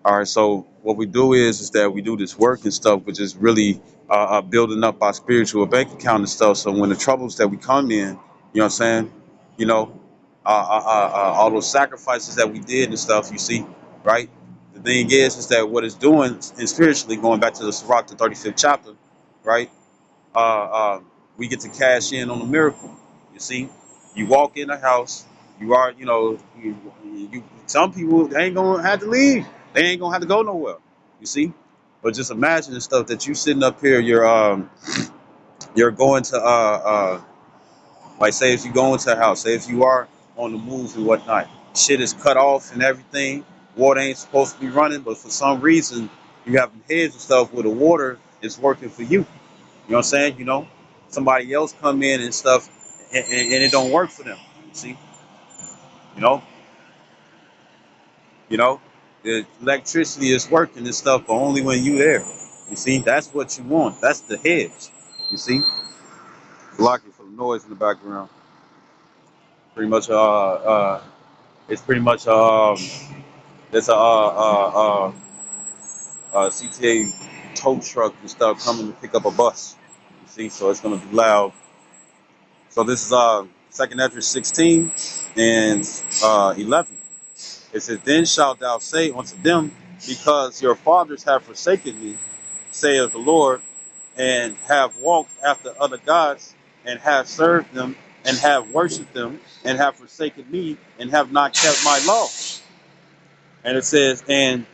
All right, so what we do is that we do this work and stuff, which is really building up our spiritual bank account and stuff. So when the troubles that we come in, you know what I'm saying, you know, all those sacrifices that we did and stuff, you see, right? The thing is that what it's doing, and spiritually, going back to the Sirach, the 35th chapter, right? uh, uh, we get to cash in on the miracle. You see, you walk in the house, you are, some people they ain't gonna have to leave. They ain't gonna have to go nowhere. You see, but just imagine the stuff that you sitting up here. You're going to like say if you go into a house, say if you are on the move and whatnot, shit is cut off and everything. Water ain't supposed to be running, but for some reason you have heads and stuff where the water is working for you. You know what I'm saying? Somebody else come in and stuff, and it don't work for them. You see, you know, you know, the electricity is working and stuff, but only when you there. You see, that's what you want. That's the hedge. You see, blocking for the noise in the background. Pretty much, it's pretty much there's a CTA tow truck and stuff coming to pick up a bus. You see, so it's gonna be loud. So this is Second Ezra 16 and 11. It says, "Then shalt thou say unto them, because your fathers have forsaken me, saith the Lord, and have walked after other gods, and have served them, and have worshipped them, and have forsaken me, and have not kept my law." And it says, and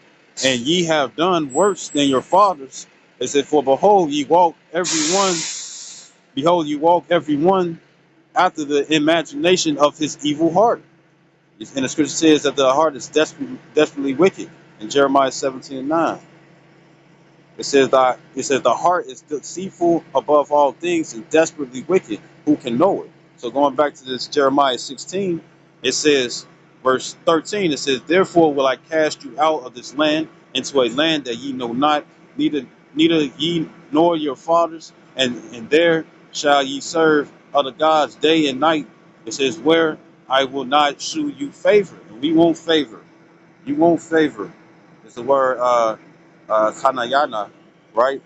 ye have done worse than your fathers. It says, "For behold, ye walk every one after the imagination of his evil heart." And the scripture says that the heart is desperately wicked in Jeremiah 17:9. It says the heart is deceitful above all things and desperately wicked. Who can know it? So going back to this Jeremiah 16, it says, verse 13, it says, "Therefore will I cast you out of this land into a land that ye know not, neither ye nor your fathers, and there shall ye serve other gods day and night." It says, "Where I will not shew you favor." And we won't favor. You won't favor. It's the word kanayana, right?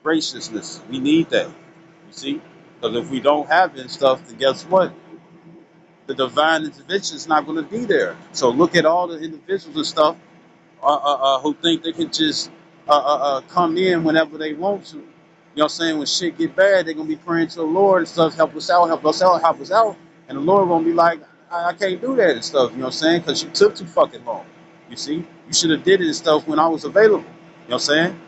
Graciousness. We need that. You see? Because if we don't have it and stuff, then guess what? The divine intervention is not going to be there. So look at all the individuals and stuff who think they can just come in whenever they want to. You know what I'm saying? When shit get bad, they're going to be praying to the Lord and stuff, help us out, help us out, help us out. And the Lord going to be like, I can't do that and stuff, you know what I'm saying? Because you took too fucking long. You see? You should have did it and stuff when I was available. You know what I'm saying?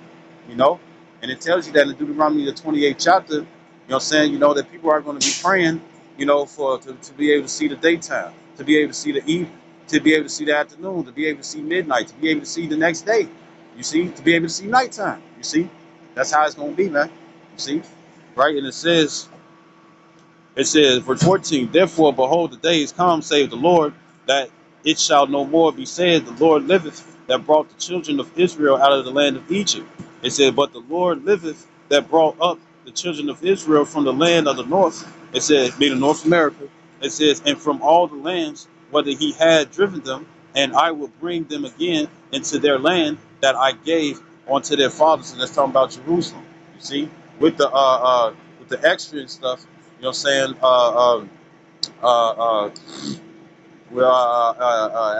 You know? And it tells you that in Deuteronomy the 28th chapter, you know what I'm saying, that people are going to be praying, to be able to see the daytime, to be able to see the evening, to be able to see the afternoon, to be able to see midnight, to be able to see the next day. You see, to be able to see nighttime. You see, that's how it's going to be, man. You see, right? And it says, verse 14, "Therefore, behold, the days come, save the Lord, that it shall no more be said, the Lord liveth, that brought the children of Israel out of the land of Egypt. It said, but the Lord liveth, that brought up the children of Israel from the land of the north." It says, meaning North America. It says, "and from all the lands, whether he had driven them, and I will bring them again into their land that I gave unto their fathers." And that's talking about Jerusalem. You see, with the extra and stuff. You know what I'm saying? Uh, uh,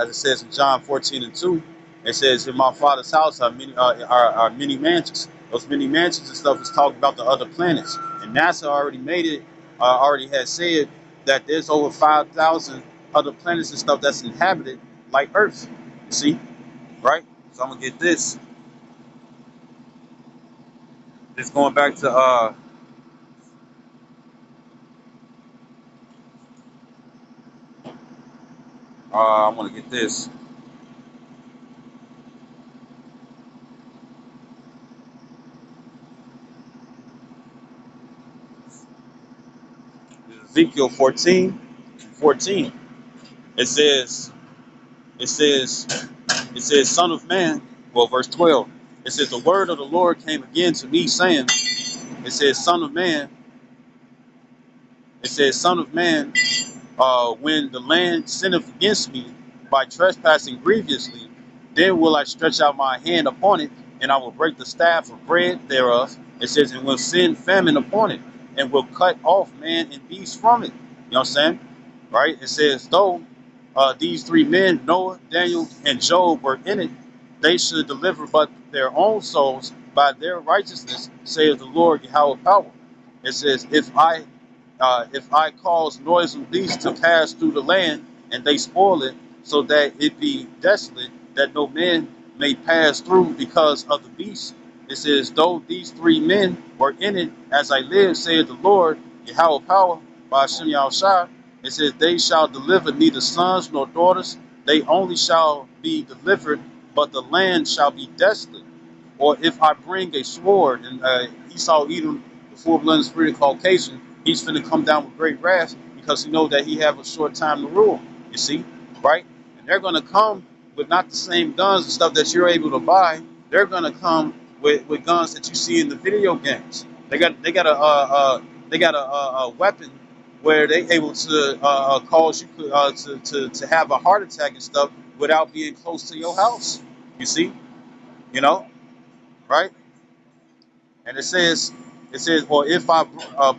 as it says in John 14:2, it says, "In my Father's house are many mansions." Those many mansions and stuff is talking about the other planets. And NASA already made it, already has said that there's over 5,000 other planets and stuff that's inhabited like Earth. You see, right? So I'm gonna get this. Just going back to I want to get this. Ezekiel 14:14. It says, it says, it says, "Son of man," well, verse 12, it says, "The word of the Lord came again to me, saying," it says, "Son of man," it says, "Son of man, when the land sinneth against me, by trespassing grievously, then will I stretch out my hand upon it, and I will break the staff of bread thereof. It says, and will send famine upon it, and will cut off man and beast from it. You know what I'm saying? Right? It says, though these three men, Noah, Daniel, and Job, were in it, they should deliver but their own souls by their righteousness, saith the Lord Yahweh power. It says, if I cause noisome beasts to pass through the land, and they spoil it, so that it be desolate, that no man may pass through because of the beast. It says, though these three men were in it, as I live, saith the Lord, Yahweh power, by Hashem Yahushua. It says, they shall deliver neither sons nor daughters, they only shall be delivered, but the land shall be desolate. Or if I bring a sword, and Esau Edom, the full-blooded spirit of Caucasian, he's finna come down with great wrath because he know that he have a short time to rule. You see, right? And they're gonna come with not the same guns and stuff that you're able to buy. They're gonna come with guns that you see in the video games. They got a weapon where they able to cause you to have a heart attack and stuff without being close to your house. You see, you know, right? And it says, or if I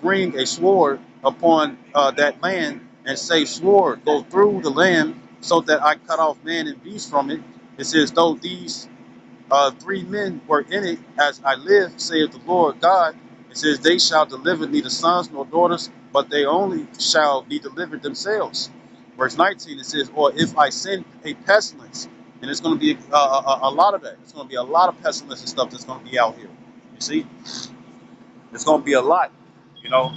bring a sword upon that land, and say, sword, go through the land, so that I cut off man and beast from it. It says, though these three men were in it, as I live, saith the Lord God. It says, they shall deliver neither sons nor daughters, but they only shall be delivered themselves. Verse 19, it says, or if I send a pestilence, and it's going to be a lot of that. It's going to be a lot of pestilence and stuff that's going to be out here. You see, it's going to be a lot. You know,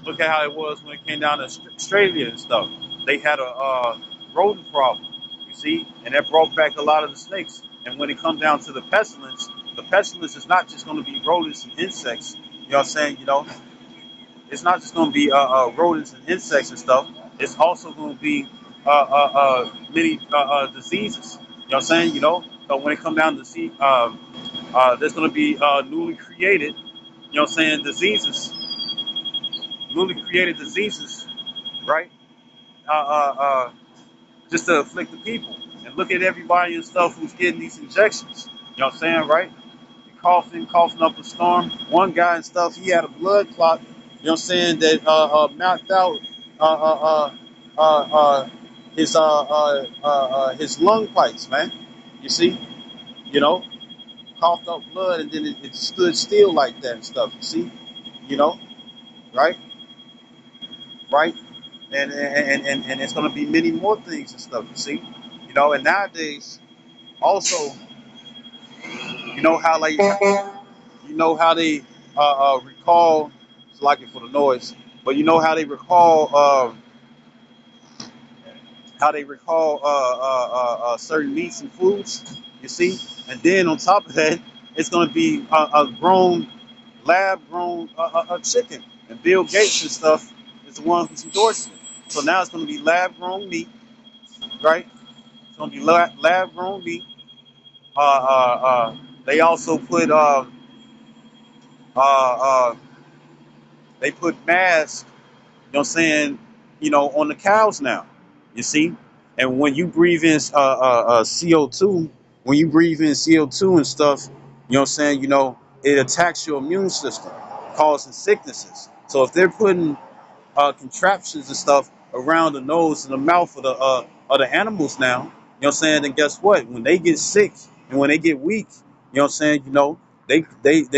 look at how it was when it came down to Australia and stuff. They had a rodent problem. You see, and that brought back a lot of the snakes. And when it comes down to the pestilence is not just going to be rodents and insects. You know what I'm saying? You know, it's not just going to be rodents and insects and stuff. It's also going to be many diseases. You know what I'm saying? You know, so when it comes down to see, there's going to be newly created, you know what I'm saying, newly created diseases, right? Uh, uh, uh, just to afflict the people. And look at everybody and stuff who's getting these injections. You know what I'm saying, right? Coughing up a storm. One guy and stuff, he had a blood clot, you know what I'm saying, that knocked out uh, uh, uh, uh, his lung pipes, man. You see, you know, coughed up blood, and then it stood still like that and stuff. You see, you know, right, right, and it's gonna be many more things and stuff. You see, you know, and nowadays also, you know how they recall. It's like it for the noise, but you know how they recall certain meats and foods. You see, and then on top of that, it's gonna be a grown lab grown chicken. And Bill Gates and stuff is the one who's endorsing it. So now it's going to be lab grown meat, right? It's going to be lab grown meat. They also put uh, uh, they put masks, you know what I'm saying, you know, on the cows now. You see, and when you breathe in CO2, when you breathe in CO2 and stuff, you know what I'm saying, you know, it attacks your immune system, causing sicknesses. So if they're putting contraptions and stuff around the nose and the mouth of the animals now. You know what I'm saying? And guess what? When they get sick and when they get weak, you know what I'm saying? You know, they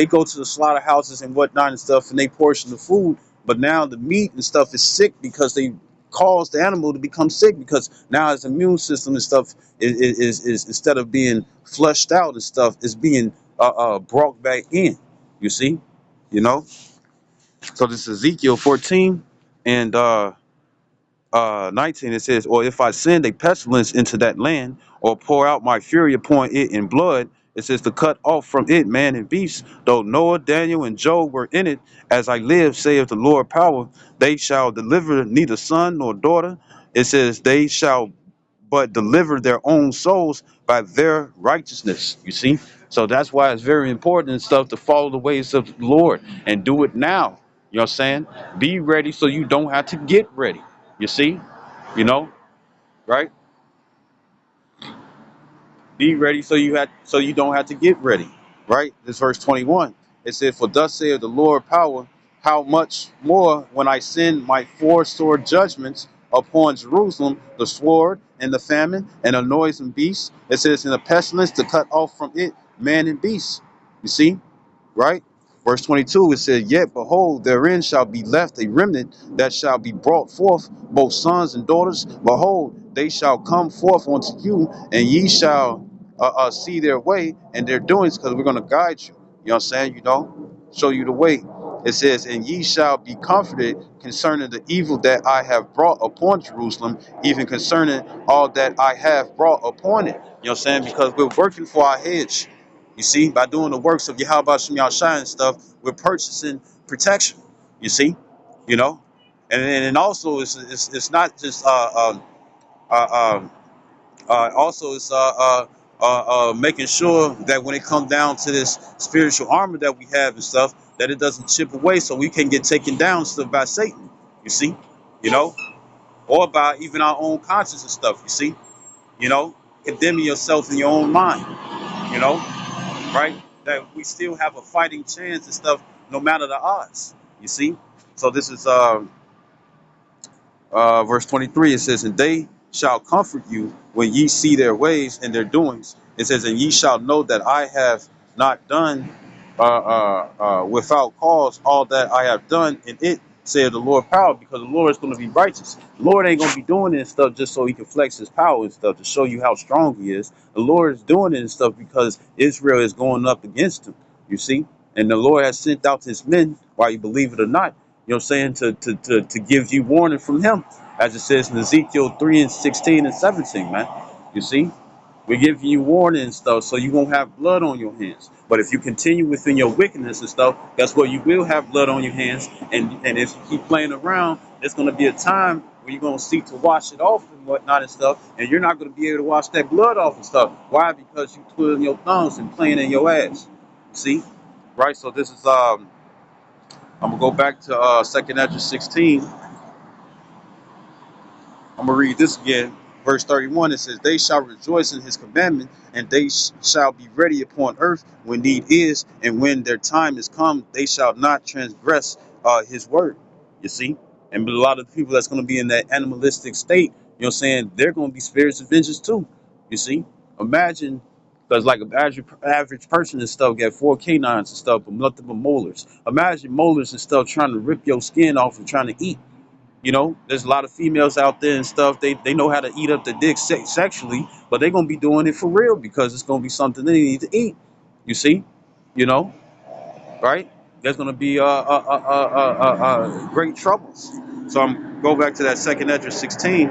go to the slaughterhouses and whatnot and stuff, and they portion the food. But now the meat and stuff is sick because they cause the animal to become sick because now its immune system and stuff is instead of being flushed out and stuff is being brought back in. You see, you know. So this is Ezekiel 14 and 19. It says, or if I send a pestilence into that land, or pour out my fury upon it in blood, it says to cut off from it man and beast, though Noah, Daniel, and Job were in it, as I live, saith the Lord power, they shall deliver neither son nor daughter. It says they shall but deliver their own souls by their righteousness. You see? So that's why it's very important and stuff to follow the ways of the Lord and do it now. You know what I'm saying? Be ready so you don't have to get ready. You see? You know? Right? Be ready so you don't have to get ready. Right? This verse 21. It said, "For thus saith the Lord power, how much more when I send my four sword judgments upon Jerusalem, the sword and the famine and a noisome beast." It says, "in a pestilence to cut off from it man and beast." You see? Right? Verse 22, it says, "Yet behold, therein shall be left a remnant that shall be brought forth, both sons and daughters. Behold, they shall come forth unto you, and ye shall see their way and their doings," because we're going to guide you. You know what I'm saying? You know, show you the way. It says, "And ye shall be comforted concerning the evil that I have brought upon Jerusalem, even concerning all that I have brought upon it." You know what I'm saying? Because we're working for our hedge. You see, by doing the works of Yahweh Shem Yahushua and stuff, we're purchasing protection. You see, you know, and also it's not just uh, also it's making sure that when it comes down to this spiritual armor that we have and stuff, that it doesn't chip away, so we can get taken down and stuff by Satan. You see, you know, or by even our own conscience and stuff. You see, you know, condemning yourself in your own mind. You know, right? That we still have a fighting chance and stuff, no matter the odds. You see? So this is verse 23. It says, "And they shall comfort you when ye see their ways and their doings." It says, "And ye shall know that I have not done without cause all that I have done in it, said the Lord power," because the Lord is going to be righteous. The Lord ain't going to be doing this stuff just so he can flex his power and stuff to show you how strong he is. The Lord is doing it and stuff because Israel is going up against him. You see? And the Lord has sent out his men, why you believe it or not, you know what I'm saying, to give you warning from him, as it says in Ezekiel 3 and 16 and 17, man. You see? We're giving you warning and stuff so you won't have blood on your hands. But if you continue within your wickedness and stuff, that's where you will have blood on your hands. And if you keep playing around, there's going to be a time where you're going to seek to wash it off and whatnot and stuff. And you're not going to be able to wash that blood off and stuff. Why? Because you twiddling your thumbs and playing in your ass. See? Right? So this is, I'm going to go back to 2nd Ezra 16. I'm going to read this again. Verse 31, it says, "They shall rejoice in his commandment, and they shall be ready upon earth when need is, and when their time is come, they shall not transgress his word." You see? And a lot of the people that's going to be in that animalistic state, you know what I'm saying, they're going to be spirits of vengeance too. You see? Imagine, because like an average person and stuff got four canines and stuff, but nothing but molars. Imagine molars and stuff trying to rip your skin off and trying to eat. You know, there's a lot of females out there and stuff. They know how to eat up the dick sexually, but they're gonna be doing it for real because it's gonna be something they need to eat. You see, you know, right? There's gonna be great troubles. So I'm go back to that 2nd Ezra 16.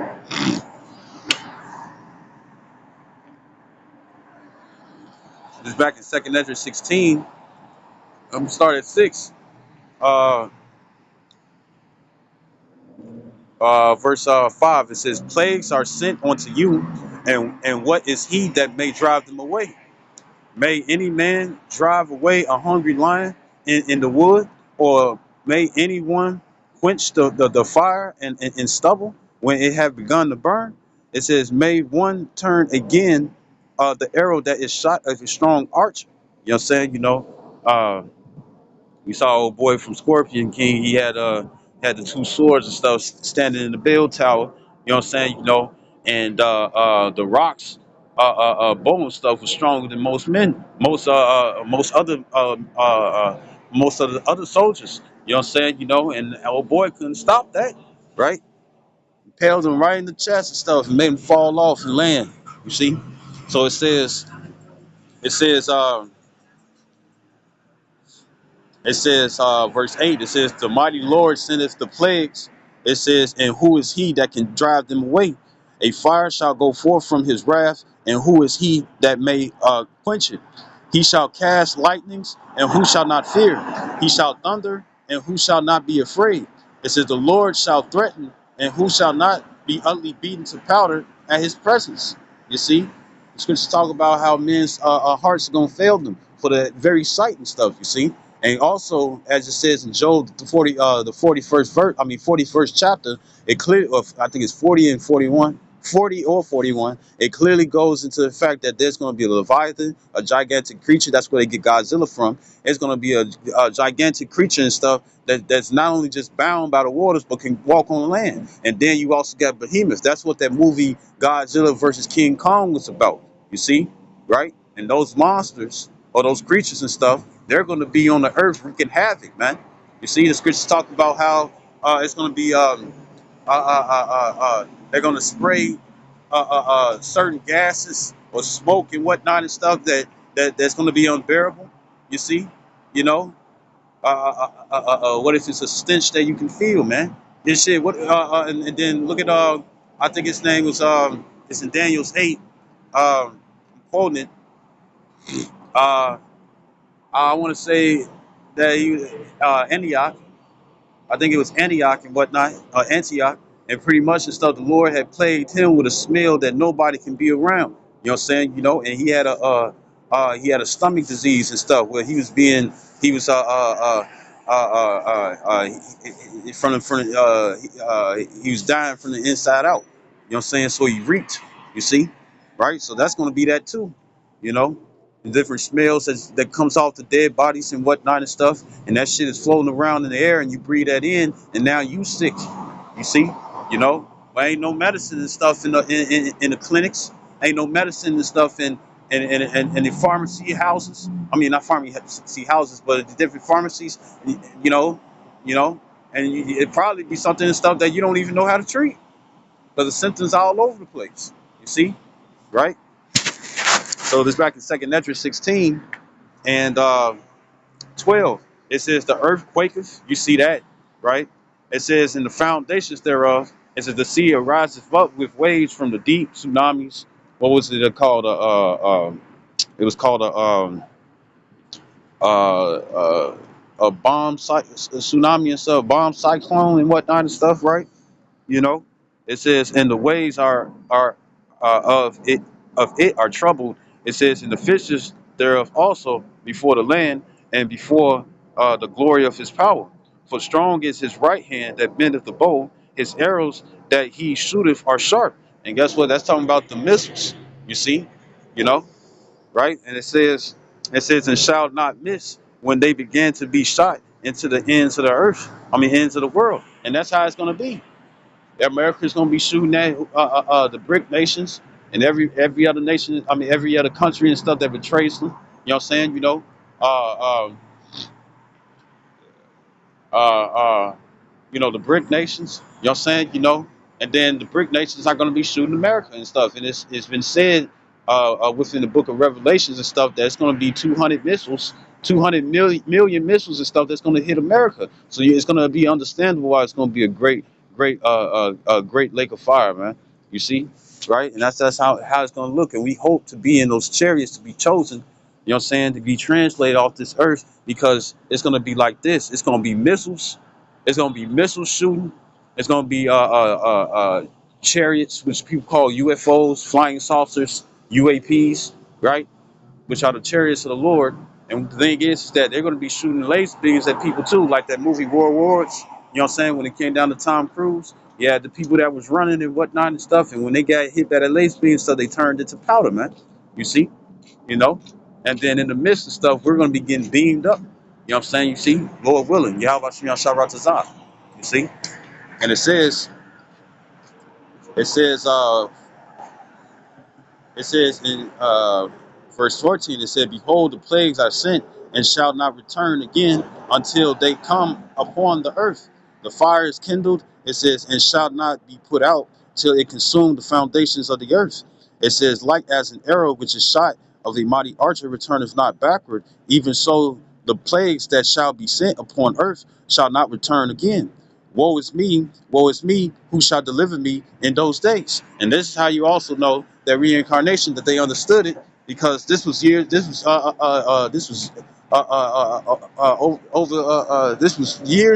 This back in 2nd Ezra 16. I'm gonna start at 6. Uh, verse 5. It says, "Plagues are sent unto you, and what is he that may drive them away? May any man drive away a hungry lion in the wood, or may anyone quench the fire and stubble when it have begun to burn?" It says, "May one turn again the arrow that is shot of a strong archer." You know what I'm saying? You know, uh, we saw old boy from Scorpion King. He had the two swords and stuff standing in the bell tower. You know what I'm saying? You know, and the rocks, bow and stuff was stronger than most men, most of the other soldiers. You know what I'm saying? You know, and old boy couldn't stop that, right? Impaled him right in the chest and stuff, and made him fall off and land. You see? So it says, verse 8, it says, "The mighty Lord sendeth the plagues." It says, "And who is he that can drive them away? A fire shall go forth from his wrath, and who is he that may quench it? He shall cast lightnings, and who shall not fear? He shall thunder, and who shall not be afraid?" It says, "The Lord shall threaten, and who shall not be utterly beaten to powder at his presence." You see? The scriptures talk about how men's hearts are going to fail them for the very sight and stuff, you see? And also, as it says in Job, the 41st chapter, it clear, I think it's 40 and 41. 40 or 41, it clearly goes into the fact that there's going to be a Leviathan, a gigantic creature. That's where they get Godzilla from. It's going to be a gigantic creature and stuff that's not only just bound by the waters, but can walk on land. And then you also got Behemoth. That's what that movie Godzilla versus King Kong was about. You see, right? And those monsters or those creatures and stuff, they're going to be on the earth wreaking havoc, man. You see, the scriptures talk about how it's going to be they're going to spray certain gases or smoke and whatnot and stuff that's going to be unbearable. You see, you know, what if it's a stench that you can feel, man? This shit. And then look at I think his name was it's in Daniel's 8. I'm quoting it. Uh, I want to say that he Antioch. I think it was Antioch and whatnot, Antioch, and pretty much and stuff. The Lord had plagued him with a smell that nobody can be around. You know what I'm saying? You know, and he had a stomach disease and stuff where he was he was dying from the inside out. You know what I'm saying? So he reeked. You see, right? So that's going to be that too. You know, the different smells that comes off the dead bodies and whatnot and stuff, and that shit is floating around in the air, and you breathe that in, and now you sick. You see, you know, but ain't no medicine and stuff in the clinics. Ain't no medicine and stuff in the pharmacy houses. I mean, not pharmacy houses, but the different pharmacies. You know, you know, and it probably be something and stuff that you don't even know how to treat, because the symptoms are all over the place. You see, right? So this back in Second Esdras 16 and 12. It says the earth quaketh. You see that, right? It says in the foundations thereof. It says the sea ariseth up with waves from the deep, tsunamis. What was it called? It was called a tsunami and stuff, bomb cyclone and whatnot and stuff, right? You know, it says, and the waves are of it are troubled. It says, and the fishes thereof also before the land and before the glory of his power. For strong is his right hand that bendeth the bow. His arrows that he shooteth are sharp. And guess what? That's talking about the missiles. You see, you know, right? And it says, and shall not miss when they begin to be shot into the ends of the earth. I mean, ends of the world. And that's how it's going to be. America's going to be shooting at the BRIC nations and every other nation. I mean, every other country and stuff that betrays them. You know what I'm saying? You know, uh, um, uh, uh, the BRIC nations. You know what I'm saying? You know, and then the BRIC nations are going to be shooting America and stuff. And it's been said within the book of Revelations and stuff that it's going to be 200 missiles, 200 million missiles and stuff that's going to hit America. So it's going to be understandable why it's going to be a great lake of fire, man. You see, right? And that's how it's going to look. And we hope to be in those chariots to be chosen. You know what I'm saying? To be translated off this earth, because it's going to be like this. It's going to be missiles. It's going to be missile shooting. It's going to be chariots, which people call UFOs, flying saucers, UAPs, right? Which are the chariots of the Lord. And the thing is that they're going to be shooting laser beams at people too, like that movie War Wars. You know what I'm saying? When it came down to Tom Cruise, yeah, the people that was running and whatnot and stuff, and when they got hit by that laser beam, so they turned into powder, man. You see, you know. And then in the midst of stuff, we're going to be getting beamed up. You know what I'm saying? You see, Lord willing, Yahweh Shem Shabbat. You see, and it says it says in verse 14, it said, behold, the plagues are sent and shall not return again until they come upon the earth. The fire is kindled, it says, and shall not be put out till it consume the foundations of the earth. It says, like as an arrow which is shot of a mighty archer returneth not backward, even so the plagues that shall be sent upon earth shall not return again. Woe is me, who shall deliver me in those days? And this is how you also know that reincarnation, that they understood it, because this was years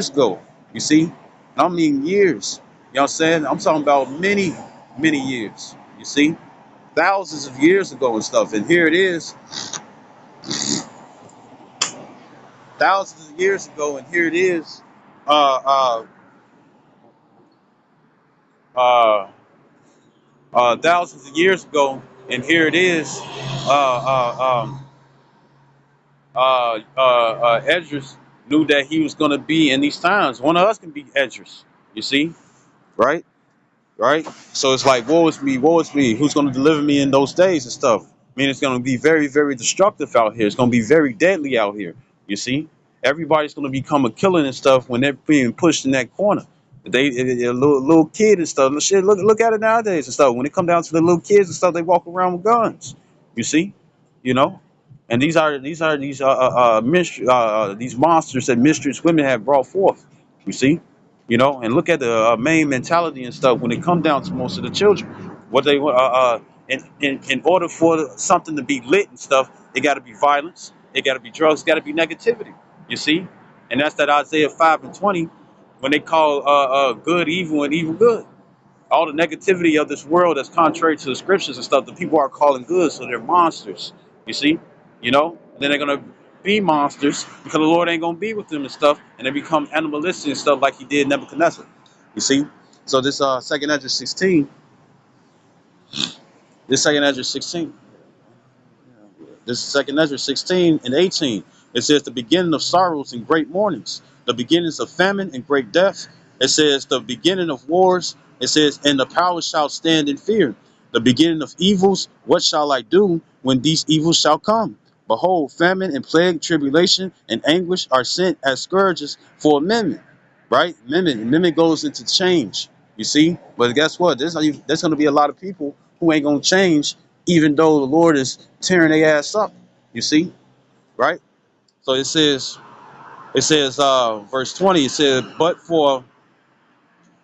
ago. You see, and I mean years. You know what I'm saying? I'm talking about many, many years. You see, thousands of years ago and stuff. And here it is, thousands of years ago, and here it is. Uh, uh, uh, thousands of years ago, and here it is. Esdras knew that he was going to be in these times. One of us can be Esdras. You see, right? Right? So it's like, woe is me. Who's going to deliver me in those days and stuff? I mean, it's going to be very, very destructive out here. It's going to be very deadly out here. You see, everybody's going to become a killer and stuff when they're being pushed in that corner. A little kid and stuff. Shit, look at it nowadays and stuff. When it come down to the little kids and stuff, they walk around with guns. You see, you know, and these monsters that mistress women have brought forth. You see. And look at the main mentality and stuff when it comes down to most of the children. What they in order for something to be lit and stuff, it got to be violence, it got to be drugs, it got to be negativity. You see, and that's that Isaiah 5:20 when they call good evil and evil good. All the negativity of this world that's contrary to the scriptures and stuff, the people are calling good, so they're monsters. You see, and then they're gonna be monsters because the Lord ain't gonna be with them and stuff, and they become animalistic and stuff like He did Nebuchadnezzar. You see, so this Second Ezra 16, this Second Ezra 16. This is Second Ezra 16 and 18. It says the beginning of sorrows and great mournings, the beginnings of famine and great death. It says the beginning of wars. It says, and the powers shall stand in fear. The beginning of evils, what shall I do when these evils shall come? Behold, famine and plague, tribulation and anguish are sent as scourges for amendment. Right? Amendment goes into change. You see? But guess what? There's going to be a lot of people who ain't going to change even though the Lord is tearing their ass up. You see, right? So it says, verse 20, it says, but for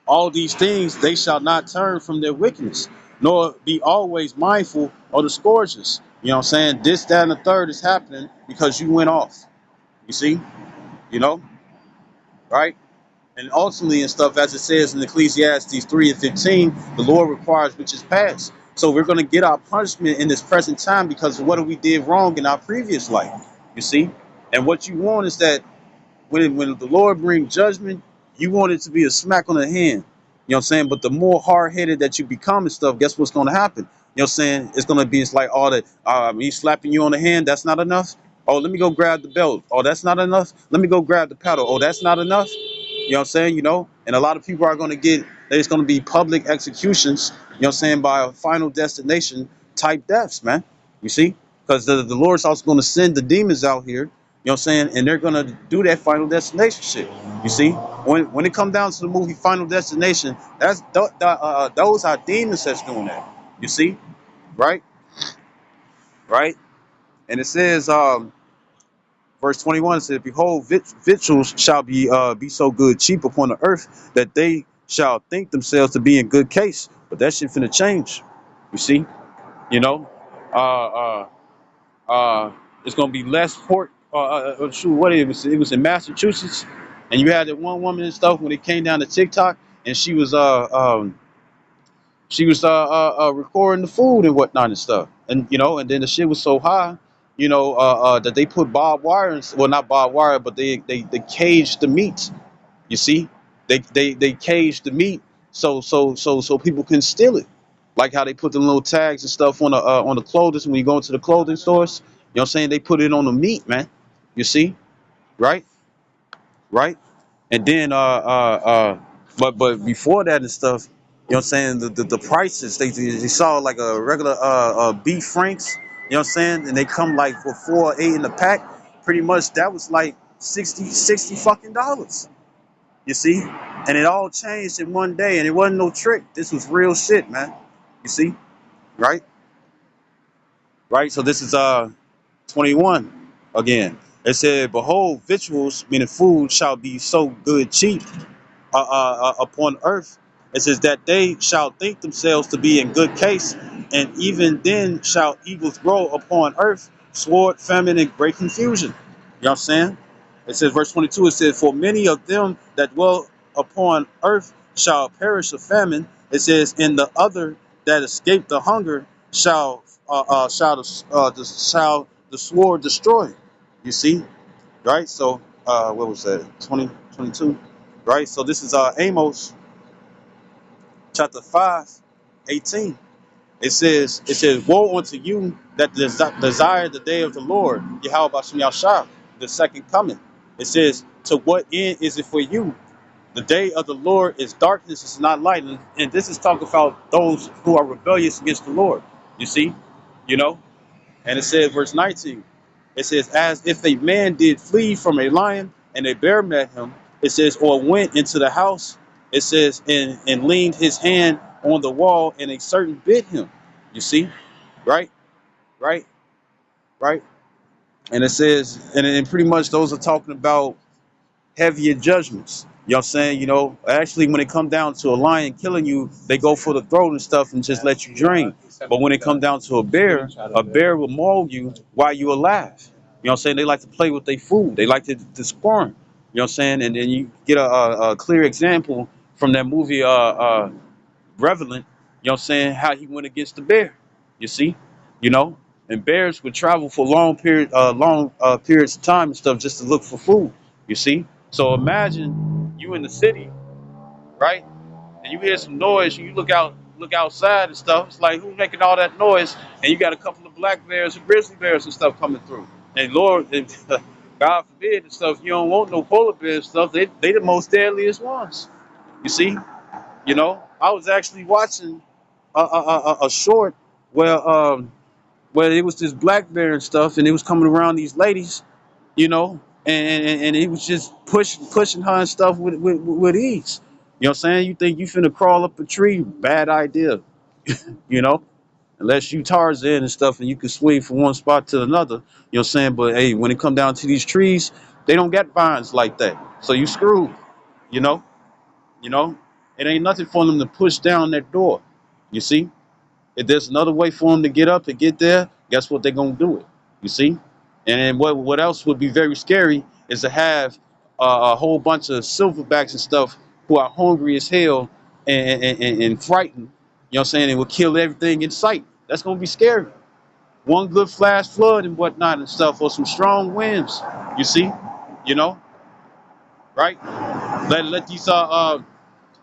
all these things they shall not turn from their wickedness, nor be always mindful of the scourges. You know what I'm saying? This, that, and the third is happening because you went off. You see, you know, right? And ultimately and stuff, as it says in Ecclesiastes 3:15, the Lord requires which is past. So we're going to get our punishment in this present time because of what we did wrong in our previous life. You see? And what you want is that when the Lord brings judgment, you want it to be a smack on the hand. You know what I'm saying? But the more hard-headed that you become and stuff, guess what's going to happen? You know what I'm saying? It's going to be, it's like all that, he's slapping you on the hand, that's not enough. Oh, let me go grab the belt. Oh, that's not enough. Let me go grab the paddle. Oh, that's not enough. You know what I'm saying? And a lot of people are going to there's going to be public executions, you know what I'm saying, by a final destination type deaths, man. You see? Because the Lord's also going to send the demons out here, you know what I'm saying, and they're going to do that final destination shit. You see? When it comes down to the movie Final Destination, those are demons that's doing that. You see? Right? Right? And it says, verse 21 says, behold, victuals shall be so good cheap upon the earth that they shall think themselves to be in good case. But that shit finna change. You see? You know? Uh, it's gonna be less pork. Shoot, what it was in Massachusetts, and you had that one woman and stuff when it came down to TikTok, and she was recording the food and whatnot and stuff, and then the shit was so high, that they put barbed wire, well, not barbed wire, but they caged the meat. You see, they caged the meat so people can steal it, like how they put the little tags and stuff on the clothes when you go into the clothing stores. You know what I'm saying? They put it on the meat, man. You see, right, right. And then but before that and stuff, you know what I'm saying, the prices, they saw like a regular beef franks, you know what I'm saying, and they come like for 4 or 8 in the pack. Pretty much that was like 60 fucking dollars. You see? And it all changed in one day, and it wasn't no trick. This was real shit, man. You see? Right? Right? So this is 21 again. It said, behold, victuals, meaning food, shall be so good cheap upon earth. It says that they shall think themselves to be in good case, and even then shall evils grow upon earth, sword, famine, and great confusion. You know what I'm saying? It says, verse 22, it says, for many of them that dwell upon earth shall perish of famine. It says, and the other that escape the hunger shall the sword destroy. You see? Right? So, what was that? 2022. Right? So this is Amos chapter 5, 18. It says, woe unto you that desire the day of the Lord, Yahweh Bashem Yahshua, the second coming. It says, to what end is it for you? The day of the Lord is darkness, it's not light. And this is talking about those who are rebellious against the Lord. You see, you know, and it says, verse 19, it says, as if a man did flee from a lion and a bear met him, it says, or went into the house, it says, and leaned his hand on the wall and a certain bit him. You see, right, right, right. And it says, and pretty much those are talking about heavier judgments. You know what I'm saying? You know, actually, when it come down to a lion killing you, they go for the throat and stuff and just let you drain. But when it come down to a bear will maul you while you alive. You know what I'm saying? They like to play with their food. They like to squirm. You know what I'm saying? And then you get a clear example from that movie, Revenant. You know what I'm saying? How he went against the bear. You see? You know? And bears would travel for long periods of time and stuff just to look for food. You see? So imagine you in the city, right? And you hear some noise, and you look outside and stuff. It's like, who's making all that noise? And you got a couple of black bears and grizzly bears and stuff coming through. And Lord, and, God forbid and stuff, you don't want no polar bears and stuff. They the most deadliest ones. You see? You know, I was actually watching a short where where it was this black bear and stuff, and it was coming around these ladies, you know, and he was just pushing her and stuff with ease. You know what I'm saying? You think you finna crawl up a tree? Bad idea, you know, unless you Tarzan and stuff and you can swing from one spot to another. You know what I'm saying? But hey, when it come down to these trees, they don't get vines like that, so you screwed. You know, you know, it ain't nothing for them to push down that door. You see? If there's another way for them to get up and get there, guess what? They're gonna do it. You see? And what else would be very scary is to have a whole bunch of silverbacks and stuff who are hungry as hell and frightened. You know what I'm saying? And will kill everything in sight. That's gonna be scary. One good flash flood and whatnot and stuff, or some strong winds. You see? You know, right? Let these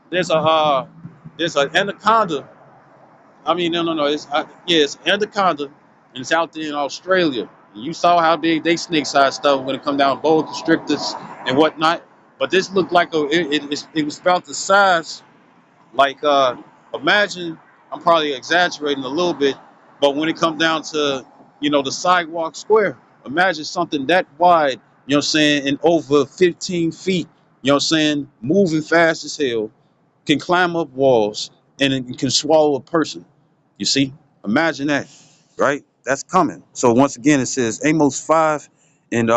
there's a there's an anaconda. I mean, no. Yeah, it's anaconda, and it's out there in Australia. And you saw how big they snake size stuff when it come down boa constrictors and whatnot. But this looked like it was about the size. Like imagine, I'm probably exaggerating a little bit, but when it comes down to the sidewalk square, imagine something that wide. You know what I'm saying, and over 15 feet. You know what I'm saying, moving fast as hell, can climb up walls, and it can swallow a person. You see? Imagine that, right? That's coming. So once again, it says Amos 5 and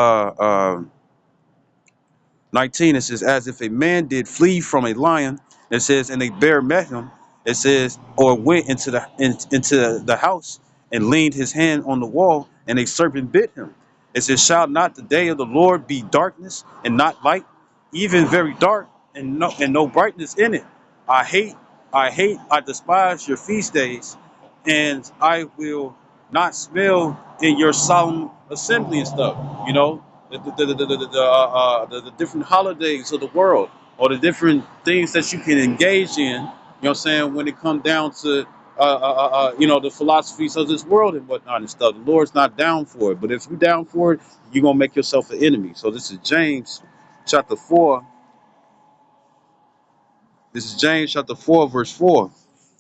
19, it says, as if a man did flee from a lion, it says, and a bear met him, it says, or went into the house and leaned his hand on the wall, and a serpent bit him. It says, shall not the day of the Lord be darkness and not light, even very dark and no brightness in it? I hate, I despise your feast days, and I will not smell in your solemn assembly and stuff. You know, the different holidays of the world, or the different things that you can engage in. You know what I'm saying? When it comes down to the philosophies of this world and whatnot and stuff, the Lord's not down for it. But if you're down for it, you're gonna make yourself an enemy. So this is James chapter 4. This is James chapter 4, verse 4.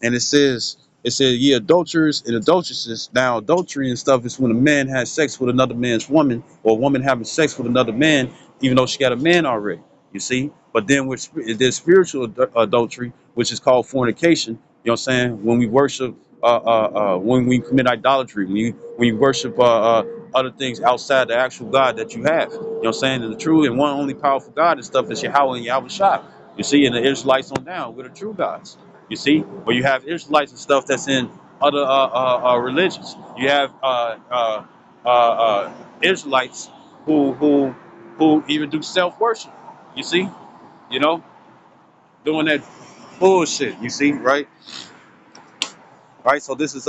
And it says, ye adulterers and adulteresses. Now, adultery and stuff is when a man has sex with another man's woman, or a woman having sex with another man, even though she got a man already. You see? But then there's spiritual adultery, which is called fornication. You know what I'm saying? When we worship, when we commit idolatry, when you worship other things outside the actual God that you have. You know what I'm saying? And the true and one only powerful God and stuff is Yahweh and Yahweh Shai. You see, and the Israelites on down, we're the true gods. You see, but you have Israelites and stuff that's in other religions. You have Israelites who even do self worship. You see, you know, doing that bullshit. You see, right? Right. So this is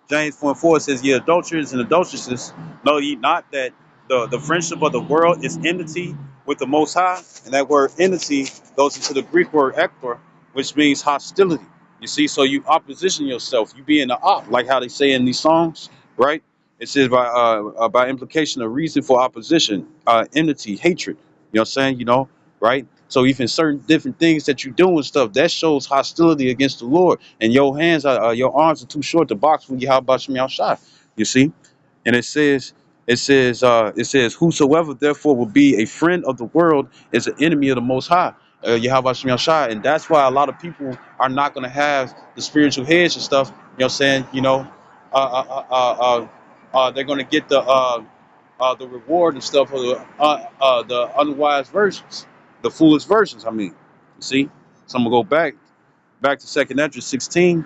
James 4:4 says, ye adulterers and adulteresses, know ye not that the friendship of the world is enmity with the Most High? And that word enmity goes into the Greek word ektor, which means hostility. You see, so you opposition yourself. You being the op, like how they say in these songs, right? It says by implication, a reason for opposition, enmity, hatred. You know what I'm saying? You know, right? So even certain different things that you do and stuff that shows hostility against the Lord, and your arms are too short to box when you how about me outside. You see, and it says, whosoever therefore will be a friend of the world is an enemy of the Most High. Yahweh Shem Yahshai. And that's why a lot of people are not going to have the spiritual heads and stuff. You know what I'm saying? Uh, uh, uh, they're going to get the reward and stuff of the unwise versions, the foolish versions. I mean, you see. So I'm gonna go back to Second Ezra 16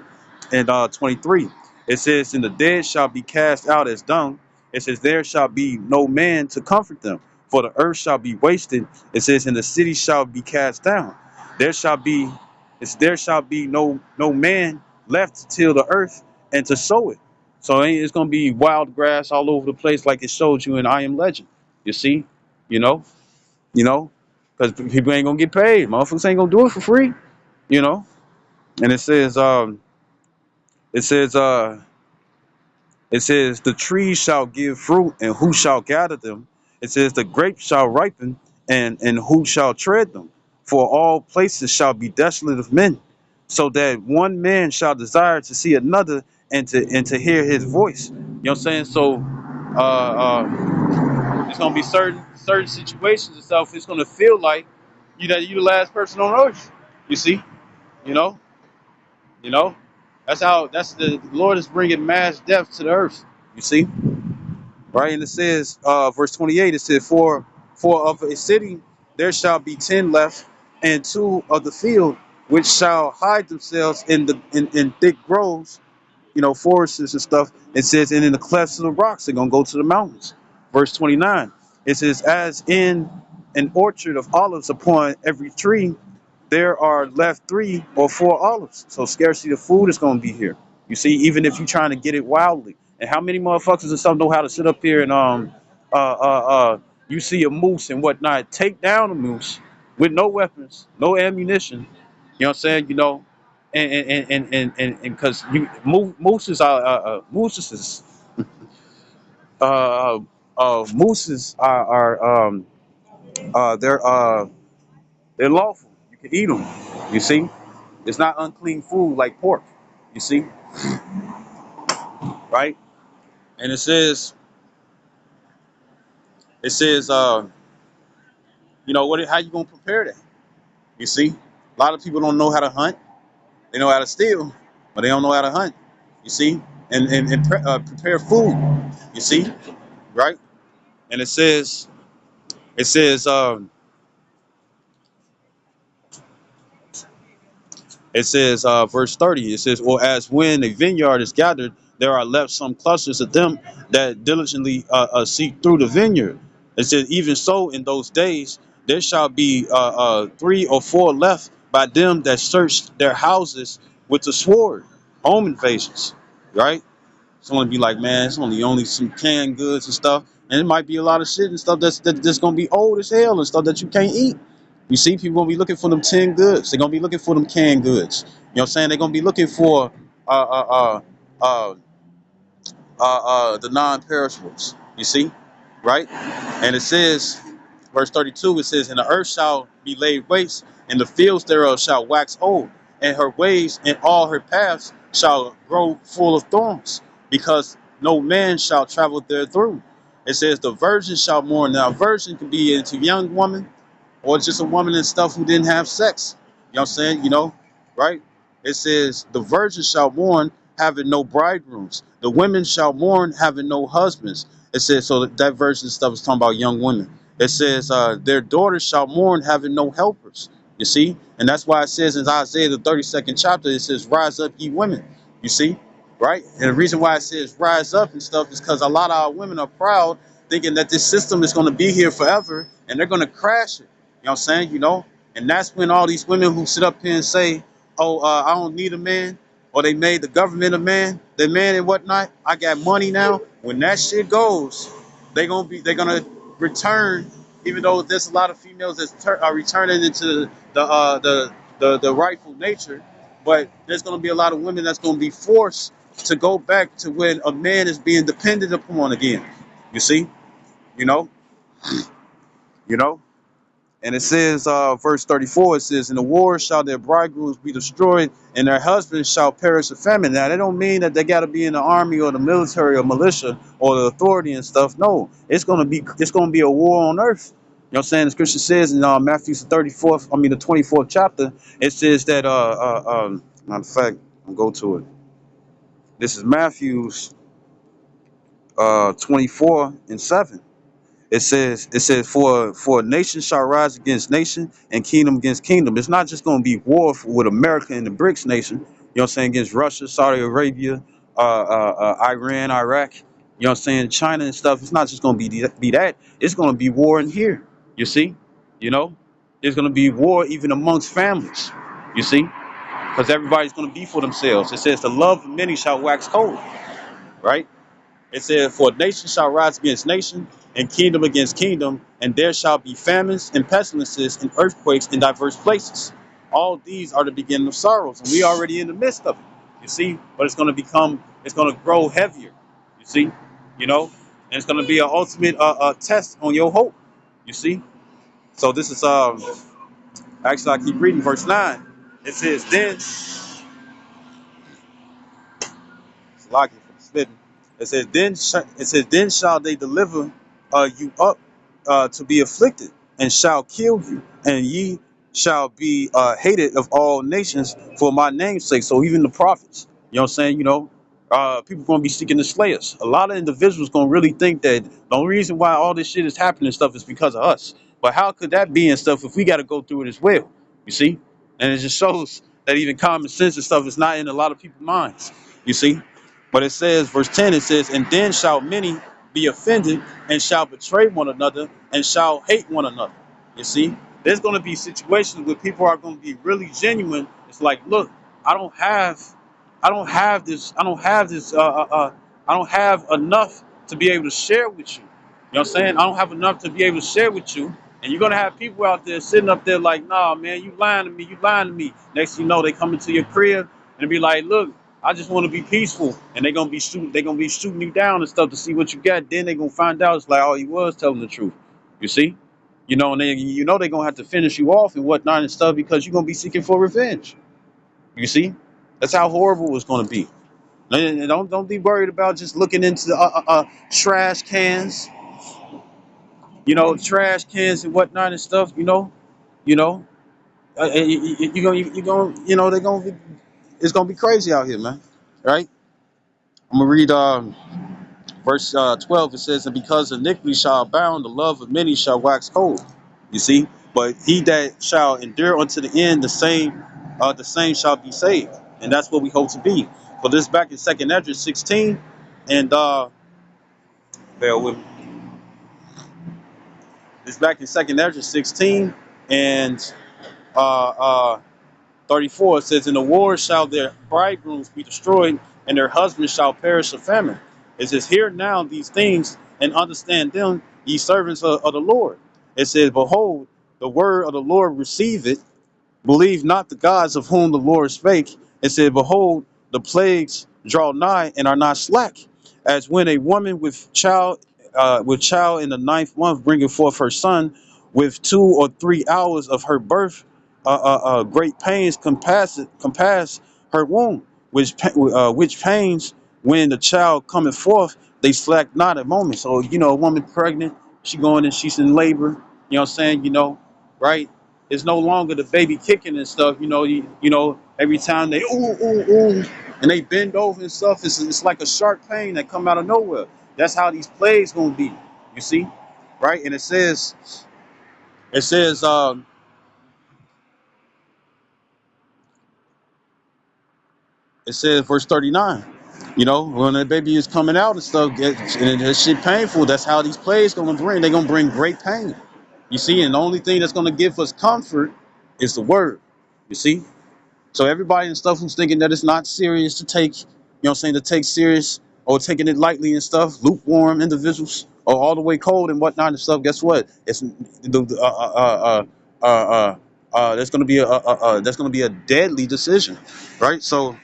and 23. It says, "And the dead shall be cast out as dung." It says, "There shall be no man to comfort them, for the earth shall be wasted." It says, "And the city shall be cast down. There shall be, no man left to till the earth and to sow it." So it's gonna be wild grass all over the place, like it showed you in I Am Legend. You see, you know, you know, because people ain't gonna get paid. Motherfuckers ain't gonna do it for free. You know, and it says, it says, "The trees shall give fruit, and who shall gather them?" It says, "The grapes shall ripen, and who shall tread them? For all places shall be desolate of men, so that one man shall desire to see another, and to hear his voice." You know what I'm saying? So, it's gonna be certain situations and stuff. It's gonna feel like you the last person on earth. You see, you know, you know. That's the Lord is bringing mass death to the earth. You see, right? And it says, verse 28. It says, "For of a city there shall be 10 left, and two of the field which shall hide themselves in thick groves, forests and stuff." It says, "And in the clefts of the rocks, they're gonna go to the mountains." Verse 29. It says, "As in an orchard of olives upon every tree, there are left 3 or 4 olives." So scarcity of food is going to be here. You see, even if you're trying to get it wildly. And how many motherfuckers and stuff know how to sit up here and you see a moose and whatnot, take down a moose with no weapons, no ammunition. You know what I'm saying? And because mooses are uh, mooses are they're lawful. You can eat them. You see. It's not unclean food like pork. You see, right? And it says, what? How you gonna prepare that? You see, a lot of people don't know how to hunt. They know how to steal, but they don't know how to hunt. You see, and prepare food. You see, right? And it says, verse 30, it says, "Or as when a vineyard is gathered, there are left some clusters of them that diligently seek through the vineyard." It says, "Even so, in those days, there shall be 3 or 4 left by them that search their houses with the sword." Home invasions, right? It's only be like, man, it's only some canned goods and stuff, and it might be a lot of shit and stuff that's gonna be old as hell and stuff that you can't eat. You see, people gonna be looking for them tin goods. They're gonna be looking for them canned goods. You know what I'm saying? They're gonna be looking for uh uh uh uh the non-perishables. You see, right? And it says, verse 32, it says, "And the earth shall be laid waste, and the fields thereof shall wax old, and her ways and all her paths shall grow full of thorns, because no man shall travel there through." It says, "The virgin shall mourn." Now, virgin can be into young woman, or just a woman and stuff who didn't have sex. You know what I'm saying? Right? It says, "The virgin shall mourn, having no bridegrooms. The women shall mourn, having no husbands." It says, so that virgin stuff is talking about young women. It says, "Their daughters shall mourn, having no helpers." You see? And that's why it says in Isaiah, the 32nd chapter, it says, "Rise up, ye women." You see? Right? And the reason why it says rise up and stuff is because a lot of our women are proud, thinking that this system is going to be here forever, and they're going to crash it. You know what I'm saying? And that's when all these women who sit up here and say, "Oh, I don't need a man," or they made the government a man, the man and whatnot. I got money now. When that shit goes, they're gonna return. Even though there's a lot of females that are returning into the rightful nature, But there's going to be a lot of women that's going to be forced to go back to when a man is being depended upon again. You see, you know, you know. And it says, verse 34, it says, "In the war shall their bridegrooms be destroyed, and their husbands shall perish of famine." Now, that don't mean that they got to be in the army or the military or militia or the authority and stuff. No, it's gonna be a war on earth. You know what I'm saying? The scripture says in Matthew the 24th chapter, it says that matter of fact, I'll go to it. This is Matthew's 24:7. It says for nation shall rise against nation and kingdom against kingdom. It's not just going to be war with America and the BRICS nation. You know what I'm saying? Against Russia, Saudi Arabia, Iran, Iraq. You know what I'm saying? China and stuff. It's not just going to be that. It's going to be war in here. You see? You know, there's going to be war even amongst families. You see? Because everybody's going to be for themselves. It says the love of many shall wax cold. Right? It said, "For nation shall rise against nation, and kingdom against kingdom, and there shall be famines and pestilences and earthquakes in diverse places. All these are the beginning of sorrows," and we already in the midst of it. You see, but it's going to grow heavier. You see, you know, and it's going to be an ultimate test on your hope. You see, so this is actually I keep reading verse 9. It says, "Then." Locking from spitting. Then shall they deliver you up to be afflicted, and shall kill you, and ye shall be hated of all nations for my name's sake. So even the prophets, you know what I'm saying? People going to be seeking to slay us. A lot of individuals going to really think that the only reason why all this shit is happening and stuff is because of us. But how could that be and stuff if we got to go through it as well? You see? And it just shows that even common sense and stuff is not in a lot of people's minds. You see? But it says, verse 10, it says, "And then shall many be offended, and shall betray one another, and shall hate one another." You see, there's going to be situations where people are going to be really genuine. It's like, look, I don't have, I don't have enough to be able to share with you. You know what I'm saying? I don't have enough to be able to share with you. And you're gonna have people out there sitting up there like, "Nah, man, you lying to me, you lying to me." Next thing you know, they come into your crib and be like, "Look, I just want to be peaceful," and they're gonna be shooting you down and stuff to see what you got. Then they're gonna find out it's like, oh, he was telling the truth. You see, and they're gonna have to finish you off and whatnot and stuff because you're gonna be seeking for revenge. You see, that's how horrible it's gonna be. And don't be worried about just looking into the trash cans, trash cans and whatnot and stuff. You know, they're gonna be, it's gonna be crazy out here, man. Right? I'm gonna read verse 12. It says, "And because iniquity shall abound, the love of many shall wax cold." You see, but he that shall endure unto the end, the same shall be saved, and that's what we hope to be. So this back in Second Ezra 16, and bear with me. This back in Second Ezra 16 and uh, uh, 34. It says, "In the war shall their bridegrooms be destroyed, and their husbands shall perish of famine." It says, "Hear now these things, and understand them, ye servants of the Lord." It says, "Behold, the word of the Lord receive it. Believe not the gods of whom the Lord spake." It said, "Behold, the plagues draw nigh and are not slack, as when a woman with child in the ninth month bringeth forth her son, with 2 or 3 hours of her birth, great pains compass her womb, which pains when the child cometh forth, they slack not a moment." So a woman pregnant, she going and she's in labor. You know what I'm saying? Right? It's no longer the baby kicking and stuff. Every time they ooh ooh ooh and they bend over and stuff, it's like a sharp pain that come out of nowhere. That's how these plagues gonna be. You see, right? And it says verse 39. When the baby is coming out and stuff, and that shit painful. That's how these plagues gonna bring. They're gonna bring great pain. You see, and the only thing that's gonna give us comfort is the word. You see. So everybody and stuff who's thinking that it's not serious to take, to take serious or taking it lightly and stuff, lukewarm individuals or all the way cold and whatnot and stuff. Guess what? It's the That's going to be that's going to be a deadly decision, right? So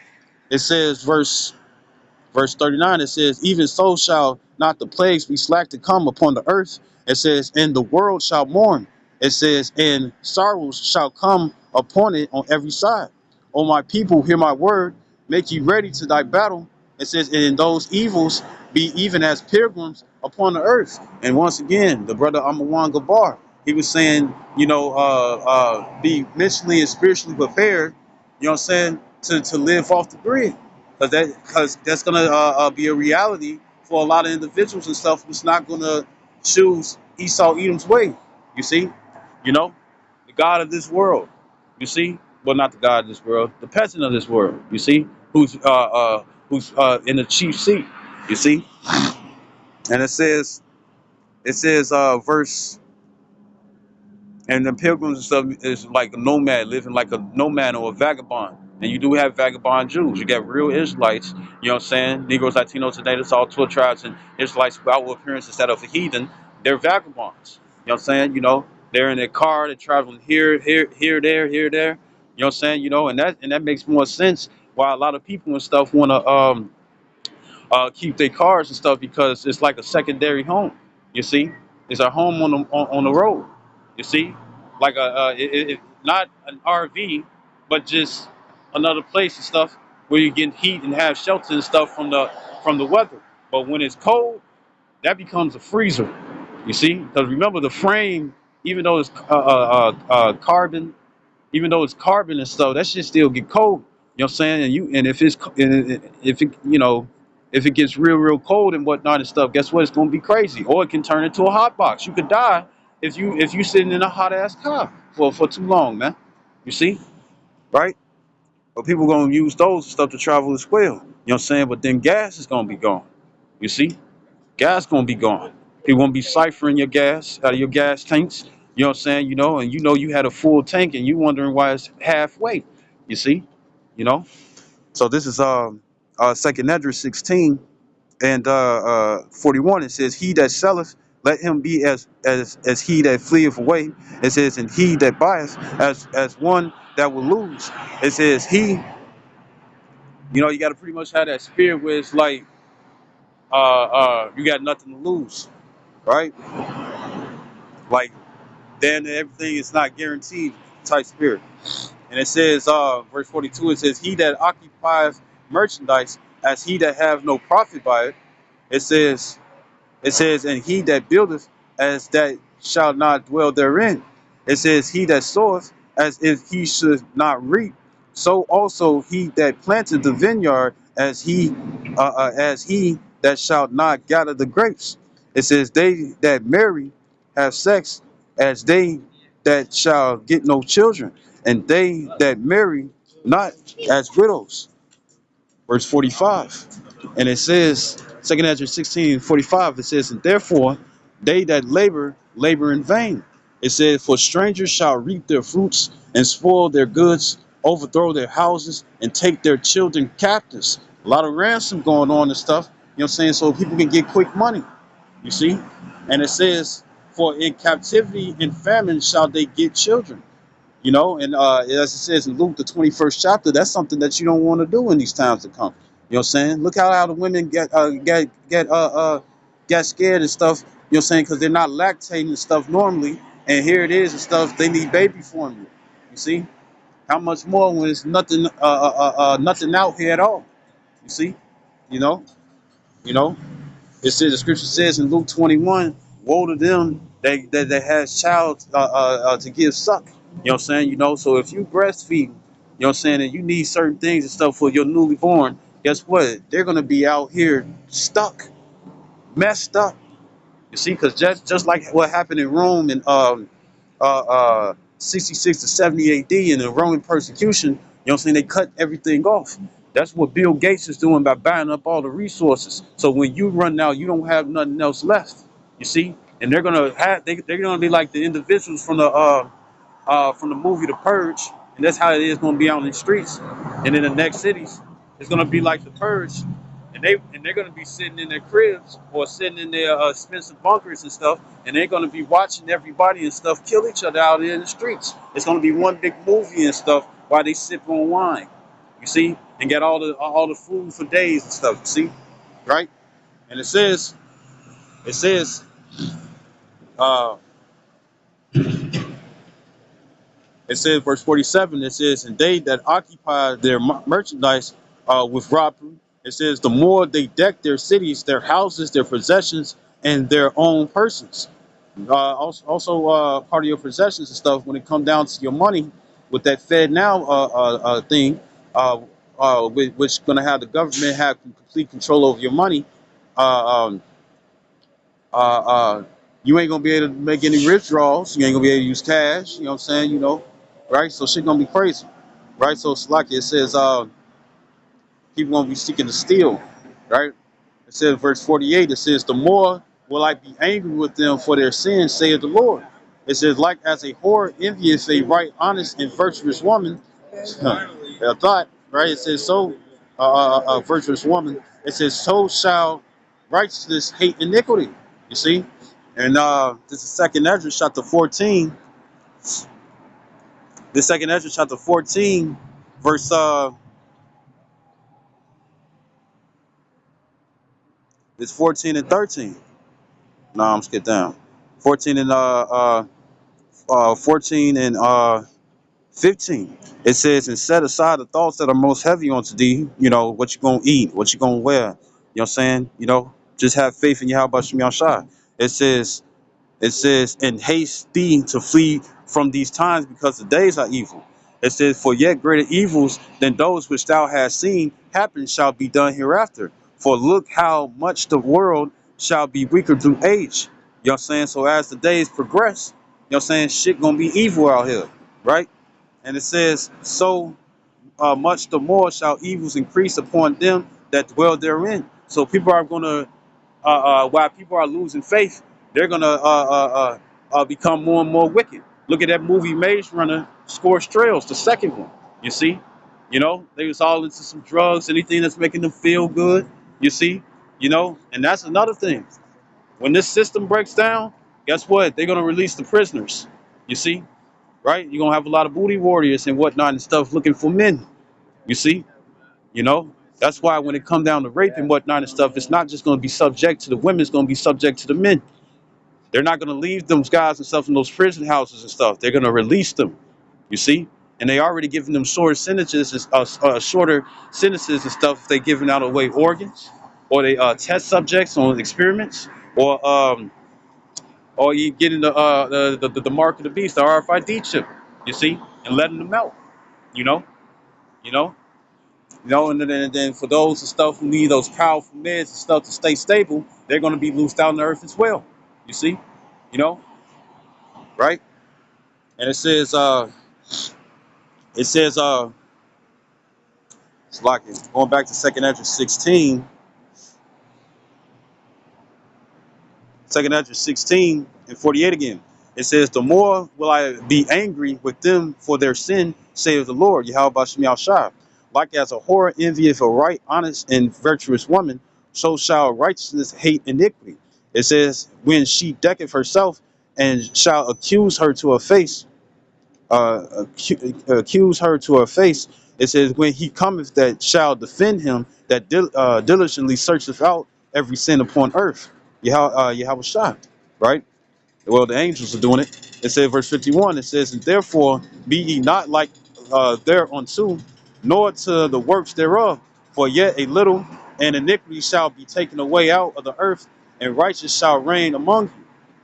it says verse 39, it says, even so shall not the plagues be slack to come upon the earth. It says, and the world shall mourn. It says, and sorrows shall come upon it on every side. O my people, hear my word, make ye ready to thy battle. It says, and in those evils be even as pilgrims upon the earth. And once again, the brother Amawan Gabar, he was saying, be mentally and spiritually prepared, you know what I'm saying, to live off the grid, because that's gonna be a reality for a lot of individuals and stuff who's not gonna choose Esau Edom's way. You see, you know, the God of this world. You see, well, not the God of this world, the peasant of this world. You see, who's in the chief seat. You see, and it says verse. And the pilgrims and stuff is like a nomad, living like a nomad or a vagabond. And you do have vagabond Jews. You got real Israelites, you know what I'm saying? Negroes, Latinos, and natives, all 12 tribes, and Israelites with outward appearance instead of a heathen. They're vagabonds. You know what I'm saying? They're in their car, they're traveling here, there. You know what I'm saying? And that makes more sense why a lot of people and stuff want to keep their cars and stuff, because it's like a secondary home. You see, it's a home on the road. You see, like not an RV, but just another place and stuff where you get heat and have shelter and stuff from the weather. But when it's cold, that becomes a freezer. You see, because remember the frame, even though it's carbon, even though it's carbon and stuff, that shit still get cold. You know what I'm saying? And if it's if it if it gets real cold and whatnot and stuff, guess what? It's gonna be crazy. Or it can turn into a hot box. You could die if you sitting in a hot ass car for too long, man. You see, right? But people gonna use those stuff to travel as well. You know what I'm saying? But then gas is gonna be gone. You see? Gas gonna be gone. People gonna be ciphering your gas out of your gas tanks. You know what I'm saying? And you had a full tank and you wondering why it's halfway. You see? You know? So this is Second Esdras 16 and 41. It says, he that selleth, let him be as he that fleeth away. It says, and he that buyeth as one that will lose. It says you gotta pretty much have that spirit where it's like you got nothing to lose, right? Like, then everything is not guaranteed type spirit. And it says, verse 42, it says, he that occupieth merchandise as he that have no profit by it. It says, and he that buildeth as that shall not dwell therein. It says, he that soweth as if he should not reap. So also he that planteth the vineyard as he that shall not gather the grapes. It says, they that marry have sex as they that shall get no children, and they that marry not as widows. Verse 45. And it says, 2 Esdras 16:45, it says, and therefore they that labor in vain. It says, for strangers shall reap their fruits and spoil their goods, overthrow their houses, and take their children captives. A lot of ransom going on and stuff, you know what I'm saying, so people can get quick money, you see? And it says, for in captivity and famine shall they get children. And as it says in Luke, the 21st chapter, that's something that you don't want to do in these times to come. You know what I'm saying? Look how the women get scared and stuff, you know what I'm saying, because they're not lactating and stuff normally. And here it is and stuff, they need baby formula. You see? How much more when it's nothing out here at all. You see? You know? You know? The scripture says in Luke 21, woe to them that has child to give suck. You know what I'm saying? So if you breastfeed, you know what I'm saying, and you need certain things and stuff for your newly born, guess what? They're gonna be out here stuck, messed up. You see, because just like what happened in Rome in 66 to 70 AD in the Roman persecution, you know what I'm saying, they cut everything off. That's what Bill Gates is doing by buying up all the resources. So when you run out, you don't have nothing else left. You see, and they're gonna be like the individuals from the movie The Purge, and that's how it is gonna be out in the streets. And in the next cities, it's gonna be like The Purge, and and they're gonna be sitting in their cribs or sitting in their expensive bunkers and stuff, and they're gonna be watching everybody and stuff kill each other out there in the streets. It's gonna be one big movie and stuff while they sip on wine, you see, and get all the food for days and stuff. You see, right? And it says, uh, it says, verse 47, it says, and they that occupy their merchandise with robbery, it says, the more they deck their cities, their houses, their possessions, and their own persons. Also, part of your possessions and stuff, when it comes down to your money, with that Fed Now thing, which going to have the government have complete control over your money, uh, um, uh, uh, you ain't gonna be able to make any withdrawals. You ain't gonna be able to use cash. You know what I'm saying? Right? So shit gonna be crazy, right? So it's like it says, people gonna be seeking to steal, right? It says, verse 48. It says, the more will I be angry with them for their sins, saith the Lord. It says, like as a whore envious a right, honest, and virtuous woman, a thought, right? It says, so a virtuous woman. It says, so shall righteousness hate iniquity. You see, and this is Second Ezra chapter 14. The Second Ezra chapter 14, verse it's 14 and 13. No, I'm skip down. 14 and 14 and 15. It says, and set aside the thoughts that are most heavy unto thee. You know what you gonna eat, what you gonna wear. You know what I'm saying? Just have faith in Yahweh Shem Yahshai. It says. It says, and haste thee to flee from these times because the days are evil. It says, for yet greater evils than those which thou hast seen happen shall be done hereafter. For look how much the world shall be weaker through age. You know what I'm saying? So as the days progress, you know what I'm saying, shit gonna be evil out here, right? And it says, so much the more shall evils increase upon them that dwell therein. So people are gonna while people are losing faith, they're gonna become more and more wicked. Look at that movie Maze Runner, Scorched Trails, the second one. You see, they was all into some drugs, anything that's making them feel good. You see, and that's another thing. When this system breaks down, guess what? They're gonna release the prisoners. You see, right? You're gonna have a lot of booty warriors and whatnot and stuff looking for men. You see, you know, that's why when it come down to rape and whatnot and stuff, it's not just going to be subject to the women; it's going to be subject to the men. They're not going to leave those guys and stuff in those prison houses and stuff. They're going to release them. You see, and they already giving them shorter sentences and stuff. If they giving out away organs, or they test subjects on experiments, or or you getting the mark of the beast, the RFID chip. You see, and letting them out. You know, you know. And then for those and stuff who need those powerful meds and stuff to stay stable, they're going to be loosed out on the earth as well. You see, you know, right? And it says, it's like going back to Second Ezra 16, Second Ezra 16 and 48 again. It says, the more will I be angry with them for their sin, saith the Lord, Yahweh Shem Yahshai. Like as a whore envieth a right, honest, and virtuous woman, so shall righteousness hate iniquity. It says, when she decketh herself and shall accuse her to her face. It says, when he cometh that shall defend him, that diligently searcheth out every sin upon earth. Yahweh Shai, right? Well, the angels are doing it. It says, verse 51, it says, and therefore be ye not like thereunto, nor to the works thereof, for yet a little, and iniquity shall be taken away out of the earth, and righteous shall reign among you.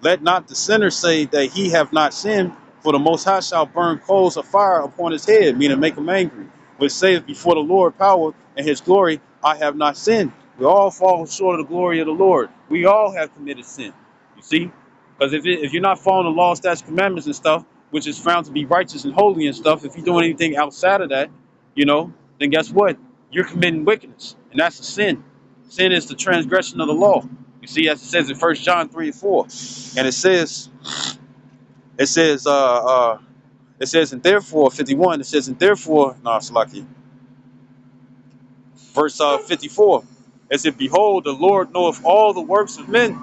Let not the sinner say that he have not sinned, for the Most High shall burn coals of fire upon his head, meaning make him angry, which saith before the Lord power and his glory, I have not sinned. We all fall short of the glory of the Lord. We all have committed sin. You see? Because if you're not following the law, statutes, commandments, and stuff, which is found to be righteous and holy and stuff, if you're doing anything outside of that, then guess what? You're committing wickedness, and that's a sin. Sin is the transgression of the law. You see, as it says in 1 John 3 and 4, and it says, and therefore 51. It says, and therefore, no, it's lucky. Verse 54. It said, behold, the Lord knoweth all the works of men,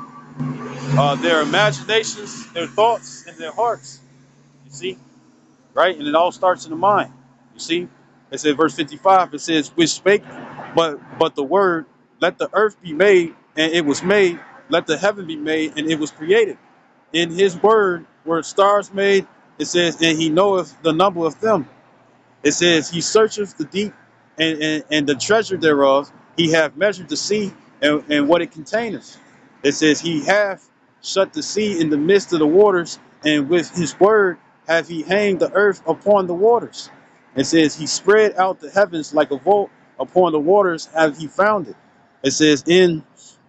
their imaginations, their thoughts, and their hearts. You see, right? And it all starts in the mind. You see, it said, verse 55. It says, which spake, but the word, let the earth be made, and it was made. Let the heaven be made, and it was created. In His word were stars made. It says, and He knoweth the number of them. It says, He searcheth the deep and the treasure thereof. He hath measured the sea and what it containeth. It says, He hath shut the sea in the midst of the waters, and with His word hath He hanged the earth upon the waters. It says, He spread out the heavens like a vault, upon the waters have He founded. It says, in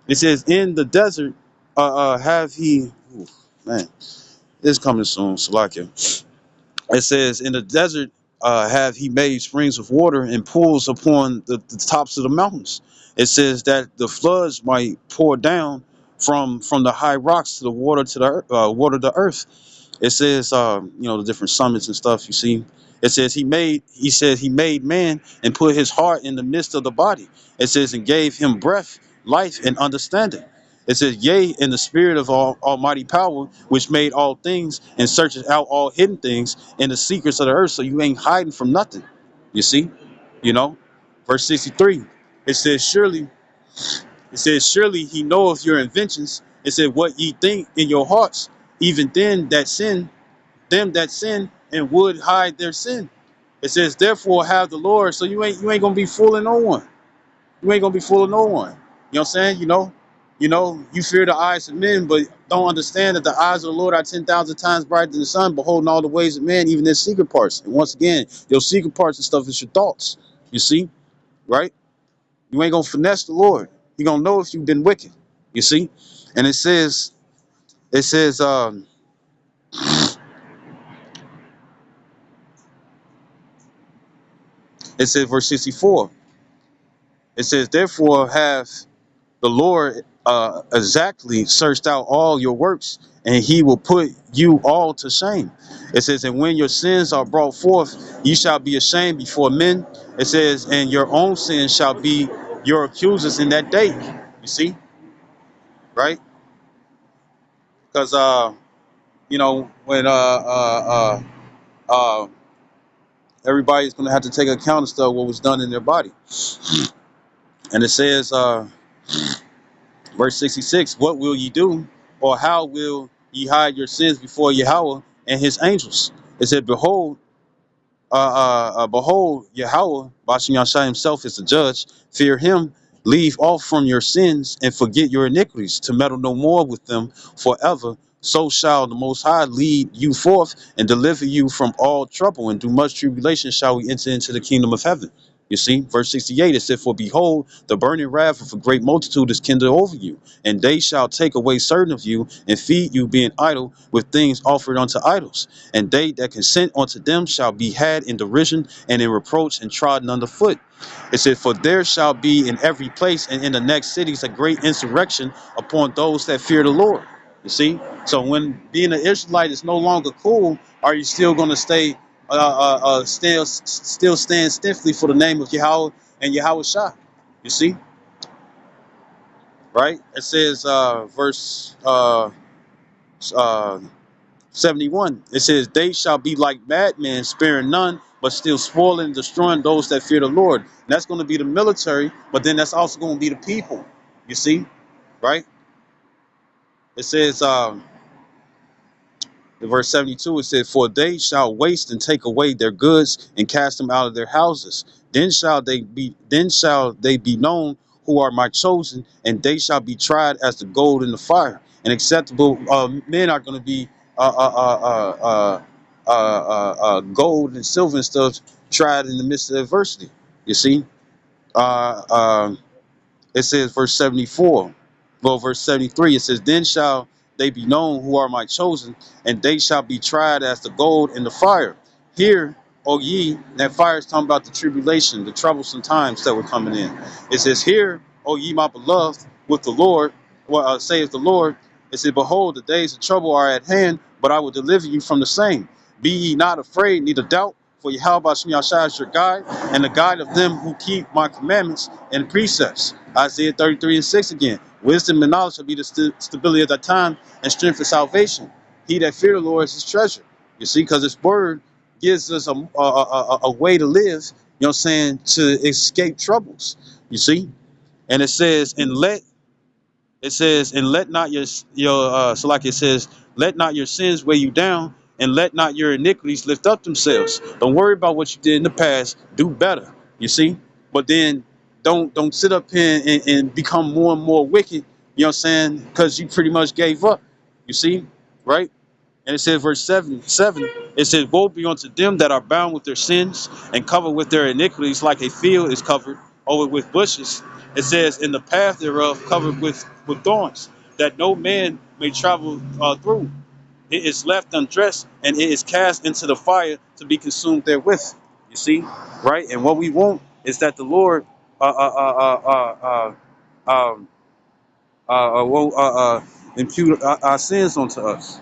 the desert have He. Ooh, man, it's coming soon, Salakia. It says, in the desert have He made springs of water and pools upon the tops of the mountains. It says that the floods might pour down from the high rocks to the water to water the earth. It says, the different summits and stuff. You see, it says He said He made man and put His heart in the midst of the body. It says, and gave him breath, life, and understanding. It says, yea, in the spirit of almighty power, which made all things and searches out all hidden things in the secrets of the earth. So you ain't hiding from nothing. You see, you know, verse 63. It says, surely He knoweth your inventions. It said, what ye think in your hearts, even them that sin and would hide their sin. It says, therefore have the Lord. So you ain't gonna be fooling no one. You ain't gonna be fooling no one. You know what I'm saying? You fear the eyes of men, but don't understand that the eyes of the Lord are 10,000 times brighter than the sun, beholding all the ways of man, even their secret parts. And once again, your secret parts and stuff is your thoughts. You see, right? You ain't gonna finesse the Lord. He gonna know if you've been wicked. You see, and it says, verse 64. It says, therefore have the Lord exactly searched out all your works, and He will put you all to shame. It says, and when your sins are brought forth, ye shall be ashamed before men. It says, and your own sins shall be your accusers in that day. You see, right? Because when everybody's gonna have to take account of stuff what was done in their body, and it says, verse 66, what will ye do, or how will ye hide your sins before Yahweh and His angels? It said, behold, Yahweh, Bashem Yashai Himself is the judge. Fear Him, leave off from your sins, and forget your iniquities, to meddle no more with them forever. So shall the Most High lead you forth and deliver you from all trouble, and through much tribulation shall we enter into the kingdom of heaven. You see, verse 68, it said, for behold, the burning wrath of a great multitude is kindled over you, and they shall take away certain of you, and feed you, being idle, with things offered unto idols. And they that consent unto them shall be had in derision and in reproach and trodden under foot. It said, for there shall be in every place and in the next cities a great insurrection upon those that fear the Lord. You see? So when being an Israelite is no longer cool, are you still going to still stand stiffly for the name of Yahweh and Yahweh Shah? You see? Right? It says, verse uh, 71, it says, they shall be like madmen, sparing none, but still spoiling and destroying those that fear the Lord. And that's going to be the military, but then that's also going to be the people. You see, right? It says, in verse 72, it says, for they shall waste and take away their goods and cast them out of their houses. Then shall they be known who are my chosen, and they shall be tried as the gold in the fire. And acceptable men are going to be gold and silver and stuff tried in the midst of adversity. You see, uh, uh, it says verse 74. Well, verse 73, it says, then shall they be known who are my chosen, and they shall be tried as the gold in the fire. Here, O ye, that fire is talking about the tribulation, the troublesome times that were coming in. It says, here, O ye, my beloved, with the Lord, saith the Lord. It says, behold, the days of trouble are at hand, but I will deliver you from the same. Be ye not afraid, neither doubt, For Yahweh Hashem Yahshua is your guide, and the guide of them who keep my commandments and precepts. Isaiah 33 and 6 again. Wisdom and knowledge shall be the stability of that time, and strength for salvation. He that fear the Lord is his treasure. You see, because his word gives us a way to live, you know what I'm saying, to escape troubles. You see? And it says, and let not your so like it says, let not your sins weigh you down, and let not your iniquities lift up themselves. Don't worry about what you did in the past. Do better. You see? But then don't sit up here and become more and more wicked, you know what I'm saying? Because you pretty much gave up. You see? Right? And it says, verse 7, it says, woe be unto them that are bound with their sins and covered with their iniquities, like a field is covered over with bushes. It says, in the path thereof covered with thorns, that no man may travel through. It is left undressed, and it is cast into the fire to be consumed therewith. You see, right? And what we want is that the Lord um, won't impute our sins onto us.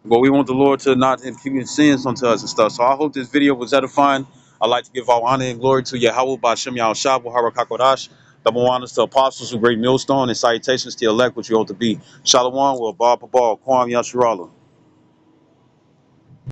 But we want the Lord to not impute sins onto us and stuff. So I hope this video was edifying. I'd like to give all honor and glory to Yahweh Ba'Shem Yahushua Harakakodash. Double honors to apostles who great millstone and salutations to elect which you ought to be. Shalom, will Baal Pabal, Kwam Yasharala.